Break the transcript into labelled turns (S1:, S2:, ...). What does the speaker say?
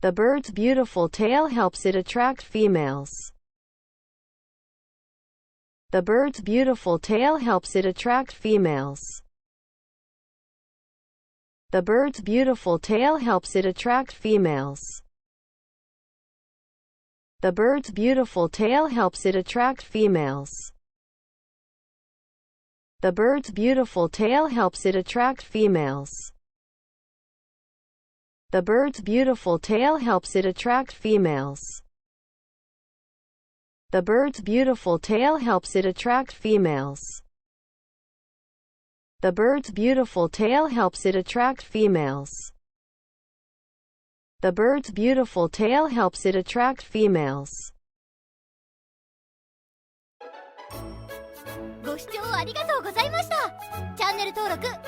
S1: The bird's beautiful tail helps it attract females. The bird's beautiful tail helps it attract females. The bird's beautiful tail helps it attract females. The bird's beautiful tail helps it attract females. The bird's beautiful tail helps it attract females. The bird's beautiful tail helps it attract females. The bird's beautiful tail helps it attract females. The bird's beautiful tail helps it attract females. The bird's beautiful tail helps it attract females.
S2: ご視聴ありがとうございました。チャンネル登録